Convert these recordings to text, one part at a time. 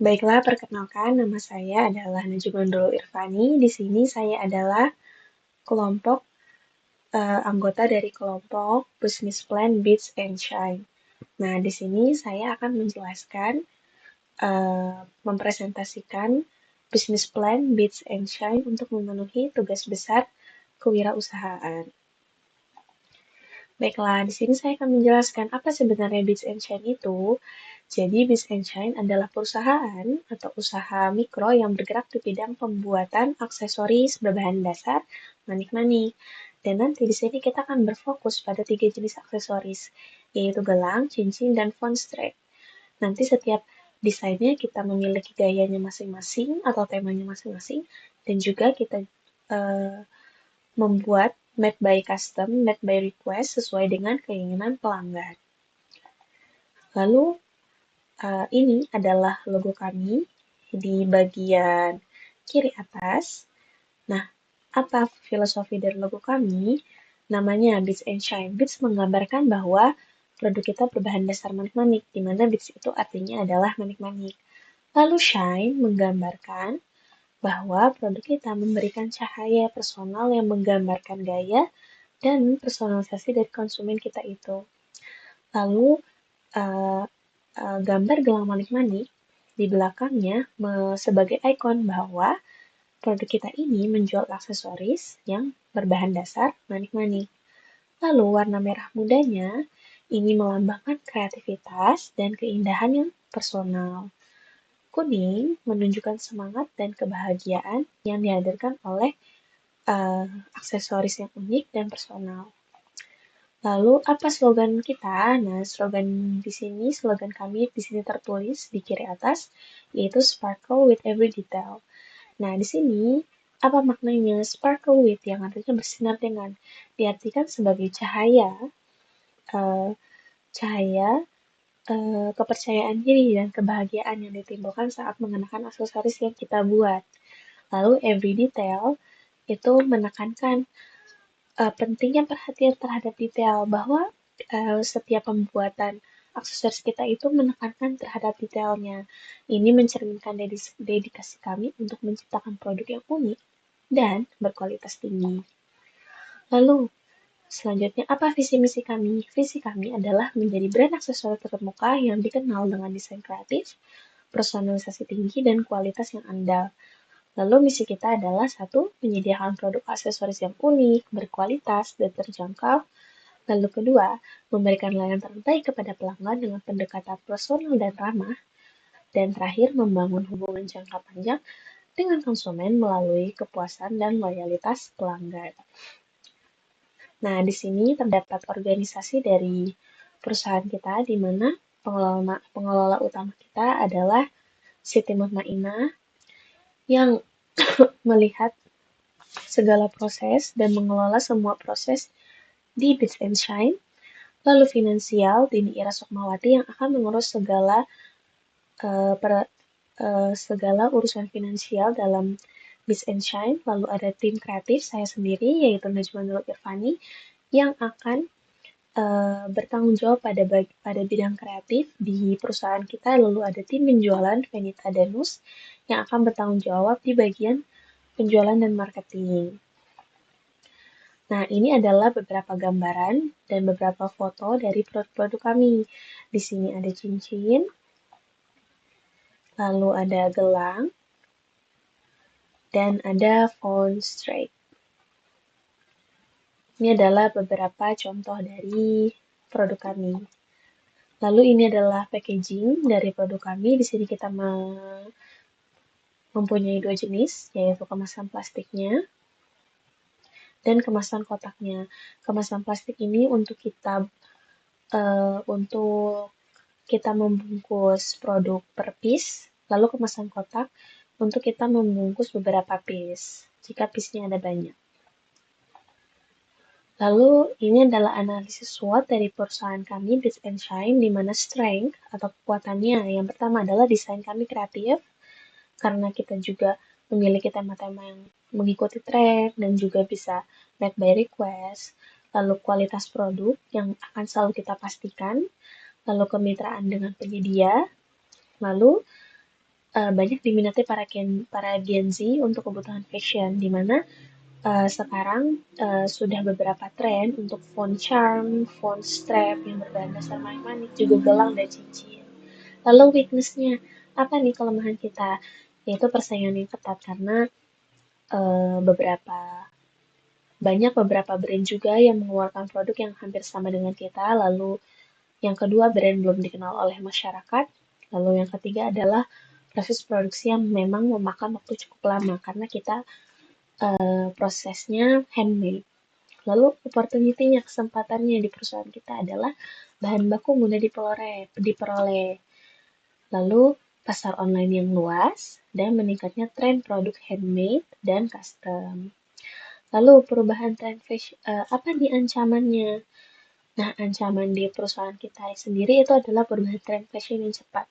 Baiklah, perkenalkan nama saya adalah Najma Nurul Irfani. Di sini saya adalah kelompok anggota dari kelompok Business Plan Beats and Shine. Nah, di sini saya akan menjelaskan, mempresentasikan Business Plan Beats and Shine untuk memenuhi tugas besar kewirausahaan. Baiklah, di sini saya akan menjelaskan apa sebenarnya Beats and Shine itu. Jadi, Beats and Shine adalah perusahaan atau usaha mikro yang bergerak di bidang pembuatan aksesoris berbahan dasar manik-manik. Dan nanti di sini kita akan berfokus pada 3 jenis aksesoris, yaitu gelang, cincin, dan phone strap. Nanti setiap desainnya kita memiliki gayanya masing-masing atau temanya masing-masing, dan juga kita uh, membuat made by custom, made by request sesuai dengan keinginan pelanggan. Lalu ini adalah logo kami di bagian kiri atas. Nah, apa filosofi dari logo kami? Namanya Beats and Shine. Beats menggambarkan bahwa produk kita berbahan dasar manik-manik, di mana Beats itu artinya adalah manik-manik. Lalu Shine menggambarkan bahwa produk kita memberikan cahaya personal yang menggambarkan gaya dan personalisasi dari konsumen kita itu. Lalu uh, gambar gelang manik-manik di belakangnya sebagai ikon bahwa produk kita ini menjual aksesoris yang berbahan dasar manik-manik. Lalu warna merah mudanya ini melambangkan kreativitas dan keindahan yang personal. Kuning menunjukkan semangat dan kebahagiaan yang dihadirkan oleh aksesoris yang unik dan personal. Lalu apa slogan kita? Nah, slogan kami di sini tertulis di kiri atas, yaitu Sparkle with every detail. Nah, di sini apa maknanya sparkle with yang artinya bersinar dengan diartikan sebagai cahaya, uh, cahaya, kepercayaan diri dan kebahagiaan yang ditimbulkan saat mengenakan aksesoris yang kita buat. Lalu every detail itu menekankan pentingnya perhatian terhadap detail bahwa setiap pembuatan aksesoris kita itu menekankan terhadap detailnya. Ini mencerminkan dedikasi kami untuk menciptakan produk yang unik dan berkualitas tinggi. Lalu, selanjutnya apa visi misi kami? Visi kami adalah menjadi brand aksesoris terkemuka yang dikenal dengan desain kreatif, personalisasi tinggi, dan kualitas yang andal. Lalu misi kita adalah satu, menyediakan produk aksesoris yang unik, berkualitas, dan terjangkau. Lalu kedua, memberikan layanan terbaik kepada pelanggan dengan pendekatan personal dan ramah. Dan terakhir, membangun hubungan jangka panjang dengan konsumen melalui kepuasan dan loyalitas pelanggan. Nah, di sini terdapat organisasi dari perusahaan kita, di mana pengelola utama kita adalah Siti Mutmainah yang melihat segala proses dan mengelola semua proses di Beats and Shine. Lalu finansial, Dini Ira Sukmawati yang akan mengurus segala urusan finansial dalam Beats and Shine. Lalu ada tim kreatif saya sendiri, yaitu Najma Nurul Irfani, yang akan bertanggung jawab pada bidang kreatif di perusahaan kita. Lalu ada tim penjualan, Venita Danus, yang akan bertanggung jawab di bagian penjualan dan marketing. Nah, ini adalah beberapa gambaran dan beberapa foto dari produk-produk kami. Di sini ada cincin, lalu ada gelang, dan ada phone strap. Ini adalah beberapa contoh dari produk kami. Lalu ini adalah packaging dari produk kami. Di sini kita mempunyai 2 jenis, yaitu kemasan plastiknya dan kemasan kotaknya. Kemasan plastik ini untuk kita membungkus produk per piece, lalu kemasan kotak untuk kita membungkus beberapa piece, jika piece-nya ada banyak. Lalu ini adalah analisis SWOT dari perusahaan kami, Beats and Shine, di mana strength atau kekuatannya yang pertama adalah desain kami kreatif, karena kita juga memiliki tema-tema yang mengikuti tren dan juga bisa made by request. Lalu kualitas produk yang akan selalu kita pastikan, lalu kemitraan dengan penyedia, lalu banyak diminati para Gen Z untuk kebutuhan fashion, di mana sekarang sudah beberapa tren untuk font charm, font strap yang berbahan dasar manik-manik, juga gelang dan cincin. Lalu weakness-nya, apa nih kelemahan kita? Yaitu persaingan yang ketat karena eh, beberapa beberapa brand juga yang mengeluarkan produk yang hampir sama dengan kita. Lalu yang kedua, brand belum dikenal oleh masyarakat. Lalu yang ketiga adalah proses produksi yang memang memakan waktu cukup lama karena kita prosesnya handmade. Lalu opportunity-nya, kesempatannya di perusahaan kita adalah bahan baku mudah diperoleh. Lalu pasar online yang luas dan meningkatnya tren produk handmade dan custom. Lalu perubahan tren fashion, apa nih ancamannya? Nah, ancaman di perusahaan kita sendiri itu adalah perubahan tren fashion yang cepat.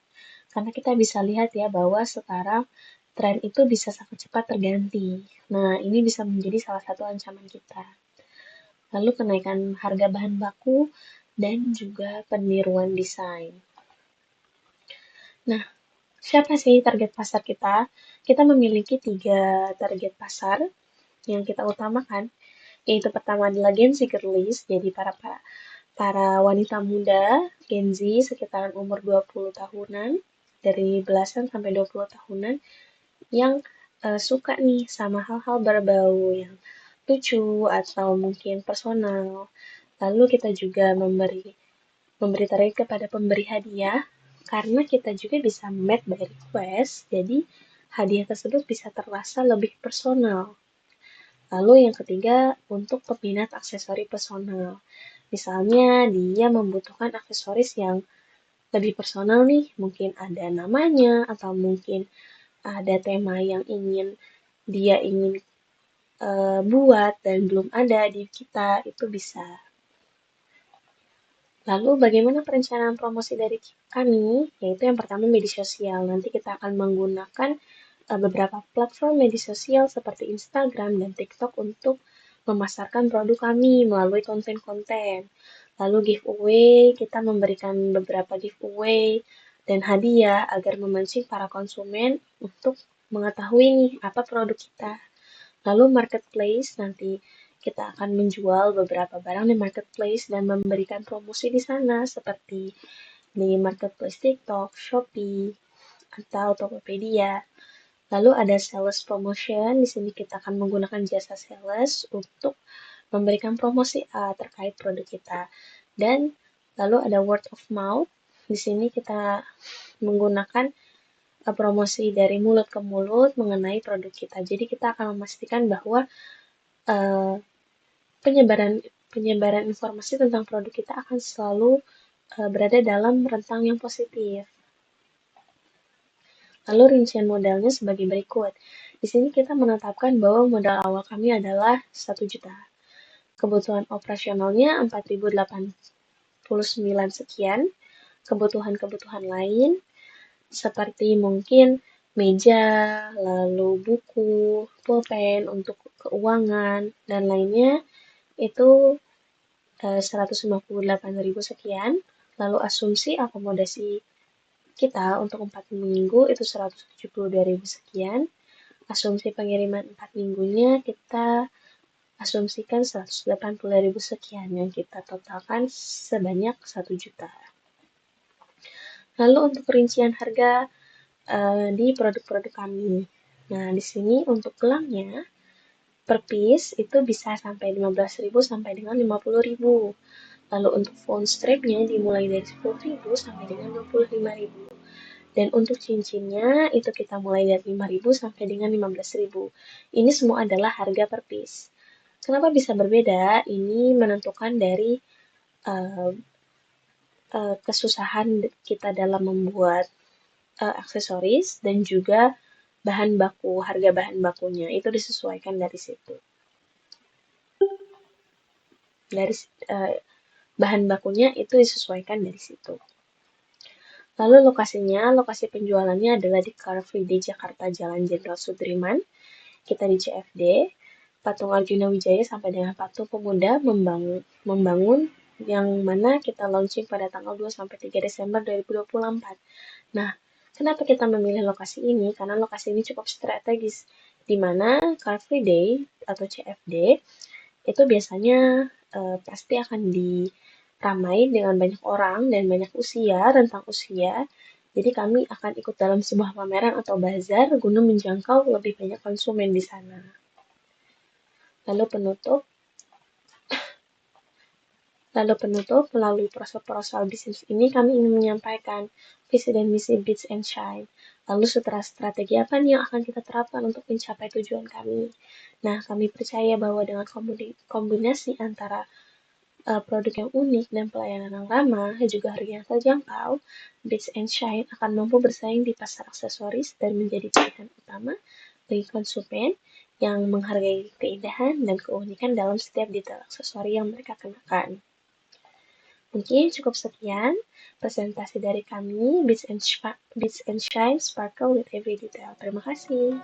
Karena kita bisa lihat ya bahwa sekarang tren itu bisa sangat cepat terganti. Nah, ini bisa menjadi salah satu ancaman kita. Lalu kenaikan harga bahan baku dan juga peniruan desain. Nah, siapa sih target pasar kita? Kita memiliki 3 target pasar yang kita utamakan, yaitu pertama adalah Gen Z Girlies, jadi para wanita muda Gen Z sekitaran umur 20 tahunan, dari belasan sampai 20 tahunan, yang suka nih sama hal-hal berbau yang lucu atau mungkin personal. Lalu kita juga memberi target kepada pemberi hadiah karena kita juga bisa made by request, jadi hadiah tersebut bisa terasa lebih personal. Lalu yang ketiga, untuk peminat aksesori personal. Misalnya dia membutuhkan aksesoris yang lebih personal nih, mungkin ada namanya atau mungkin ada tema yang dia ingin buat dan belum ada di kita, itu bisa. Lalu bagaimana perencanaan promosi dari kami? Yaitu yang pertama media sosial. Nanti kita akan menggunakan beberapa platform media sosial seperti Instagram dan TikTok untuk memasarkan produk kami melalui konten-konten. Lalu giveaway, kita memberikan beberapa giveaway dan hadiah agar memancing para konsumen untuk mengetahui nih apa produk kita. Lalu marketplace, nanti kita akan menjual beberapa barang di marketplace dan memberikan promosi di sana seperti di marketplace TikTok, Shopee, atau Tokopedia. Lalu ada sales promotion, di sini kita akan menggunakan jasa sales untuk memberikan promosi terkait produk kita. Dan lalu ada word of mouth, di sini kita menggunakan promosi dari mulut ke mulut mengenai produk kita. Jadi kita akan memastikan bahwa uh, penyebaran penyebaran informasi tentang produk kita akan selalu berada dalam rentang yang positif. Lalu rincian modalnya sebagai berikut. Di sini kita menetapkan bahwa modal awal kami adalah 1 juta. Kebutuhan operasionalnya 4.089 sekian. Kebutuhan-kebutuhan lain seperti mungkin meja, lalu buku, pulpen untuk keuangan, dan lainnya itu 158.000 sekian. Lalu asumsi akomodasi kita untuk 4 minggu itu 172.000 sekian. Asumsi pengiriman 4 minggunya kita asumsikan 180.000 sekian yang kita totalkan sebanyak 1 juta. Lalu untuk rincian harga di produk-produk kami. Nah, di sini untuk gelangnya per piece itu bisa sampai 15.000 sampai dengan 50.000. Lalu untuk phone strapnya dimulai dari 10.000 sampai dengan 25.000. Dan untuk cincinnya itu kita mulai dari 5.000 sampai dengan 15.000. Ini semua adalah harga per piece. Kenapa bisa berbeda? Ini menentukan dari uh, kesusahan kita dalam membuat aksesoris dan juga harga bahan bakunya itu disesuaikan dari situ. Dari bahan bakunya itu disesuaikan dari situ. Lalu lokasi penjualannya adalah di Car Free Day Jakarta Jalan Jenderal Sudirman. Kita di CFD, Patung Arjuna Wijaya sampai dengan Patung Pemuda membangun yang mana kita launching pada tanggal 2 sampai 3 Desember 2024. Nah, Kenapa kita memilih lokasi ini? Karena lokasi ini cukup strategis, di mana Car Free Day atau CFD itu biasanya pasti akan diramai dengan banyak orang dan banyak usia, rentang usia. Jadi kami akan ikut dalam sebuah pameran atau bazar guna menjangkau lebih banyak konsumen di sana. Lalu penutup, melalui proposal bisnis ini kami ingin menyampaikan visi dan misi Beats and Shine. Lalu strategi apa nih yang akan kita terapkan untuk mencapai tujuan kami? Nah, kami percaya bahwa dengan kombinasi antara produk yang unik dan pelayanan yang ramah, juga harga yang terjangkau, Beats and Shine akan mampu bersaing di pasar aksesoris dan menjadi pilihan utama bagi konsumen yang menghargai keindahan dan keunikan dalam setiap detail aksesori yang mereka kenakan. Mungkin cukup sekian presentasi dari kami, Beats and Shine Sparkle with Every Detail. Terima kasih.